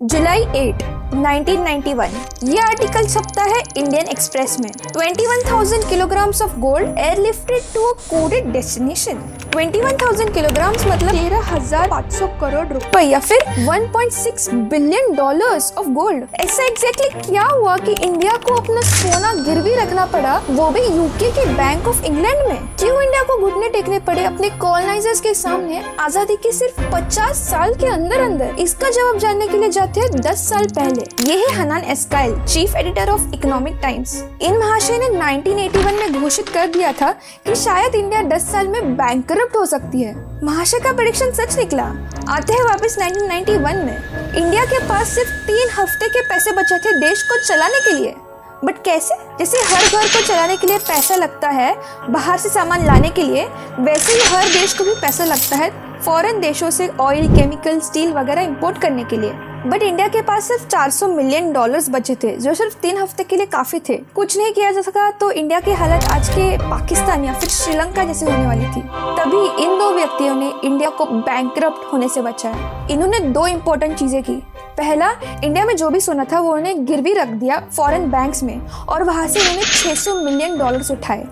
जुलाई 8, 1991 ये आर्टिकल छपता है Indian Express में। 21,000 kilograms of gold airlifted to a coded destination. 21,000 kilograms मतलब 13,500 करोड़ रुपए या फिर 1.6 बिलियन डॉलर्स ऑफ गोल्ड। ऐसा एग्जैक्टली क्या हुआ कि इंडिया को अपना सोना गिरवी रखना पड़ा, वो भी यूके के बैंक ऑफ इंग्लैंड में? क्यों इंडिया को घुटने टेकने पड़े अपने कॉलोनाइजर्स के सामने आजादी के सिर्फ 50 साल के अंदर अंदर? इसका जवाब जानने के लिए जाते हैं 10 साल पहले। ये है हनान एस्काइल, chief editor of Economic Times. इन महाशय ने 1981 में घोषित कर दिया था कि शायद इंडिया 10 साल में बैंकरप्ट हो सकती है। महाशय का प्रेडिक्शन सच निकला। आते हैं वापस 1991 में। इंडिया के पास सिर्फ 3 हफ्ते के पैसे बचे थे देश को चलाने के लिए। बट कैसे? जैसे हर घर को चलाने के लिए पैसा लगता है बाहर से सामान लाने के लिए, वैसे ही हर देश को भी पैसा लगता है फॉरेन देशों से ऑयल, केमिकल, स्टील वगैरह इंपोर्ट करने के लिए। बट इंडिया के पास सिर्फ 400 मिलियन डॉलर्स बचे थे, जो सिर्फ 3 हफ्ते के लिए काफी थे। कुछ नहीं किया जा सका तो इंडिया की हालत आज के पाकिस्तान या फिर श्रीलंका जैसी होने वाली थी। तभी इन 2 व्यक्तियों ने इंडिया को बैंकरप्ट होने से बचाया। इन्होंने 2 इम्पोर्टेंट चीजें की। पहला, इंडिया में जो भी सोना था वो उन्होंने गिरवी रख दिया फॉरेन बैंक्स में और वहां से उन्होंने 600 मिलियन डॉलर्स उठाए।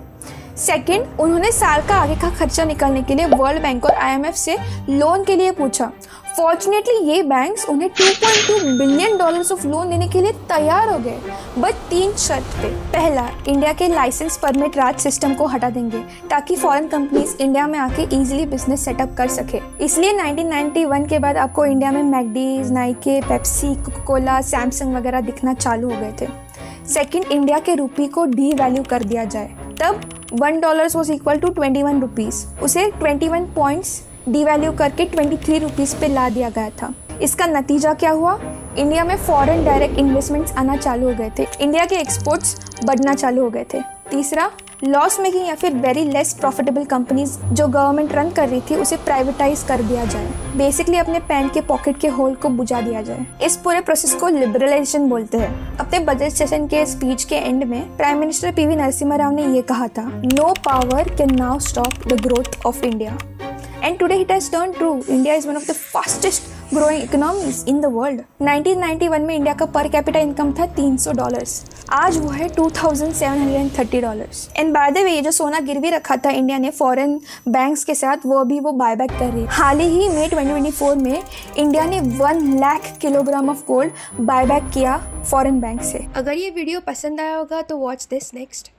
सेकेंड, उन्होंने साल का आगे का खर्चा निकालने के लिए वर्ल्ड बैंक और IMF से लोन के लिए पूछा। फॉर्चुनेटली ये बैंक्स उन्हें 2.2 बिलियन डॉलर्स ऑफ लोन देने के लिए तैयार हो गए, बट 3 शर्त पे। पहला, इंडिया के लाइसेंस परमिट राज सिस्टम को हटा देंगे ताकि फॉरेन कंपनीज इंडिया में आके इजीली बिजनेस सेटअप कर सके। इसलिए 1991 के बाद आपको इंडिया में मैकडीज, Nike, Pepsi, Coca Cola, Samsung वगैरह दिखना चालू हो गए थे। सेकेंड, इंडिया के रुपये को डी वैल्यू कर दिया जाए। तब $1 वॉज इक्वल टू 21 रुपीज़। उसे 21 पॉइंट्स डिवैल्यू करके 23 रुपीज़ पे ला दिया गया था। इसका नतीजा क्या हुआ? इंडिया में फॉरेन डायरेक्ट इन्वेस्टमेंट्स आना चालू हो गए थे। इंडिया के एक्सपोर्ट्स बढ़ना चालू हो गए थे। तीसरा, लॉस मेकिंग या फिर वेरी लेस प्रॉफिटेबल कंपनीज जो गवर्नमेंट रन कर रही थी उसे प्राइवेटाइज कर दिया जाए। बेसिकली अपने पैंट के पॉकेट के होल को बुझा दिया जाए। इस पूरे प्रोसेस को लिबरलाइजेशन बोलते हैं। अपने बजट सेशन के स्पीच के एंड में prime minister PV Narasimha Rao ने ये कहा था, no power can now stop the growth of India. And today it has turned true. India is one of the fastest growing economies in the world. 1991 में India का per capita income था $300। आज वो है $2,730। एंड बाय द वे, ये जो सोना गिरवी रखा था इंडिया ने फॉरेन बैंक्स के साथ, वो भी वो बायबैक कर रही है। हाल ही मई 2024 में इंडिया ने 1 lakh kilogram of gold buyback किया फॉरेन बैंक से। अगर ये वीडियो पसंद आया होगा तो वॉच दिस नेक्स्ट।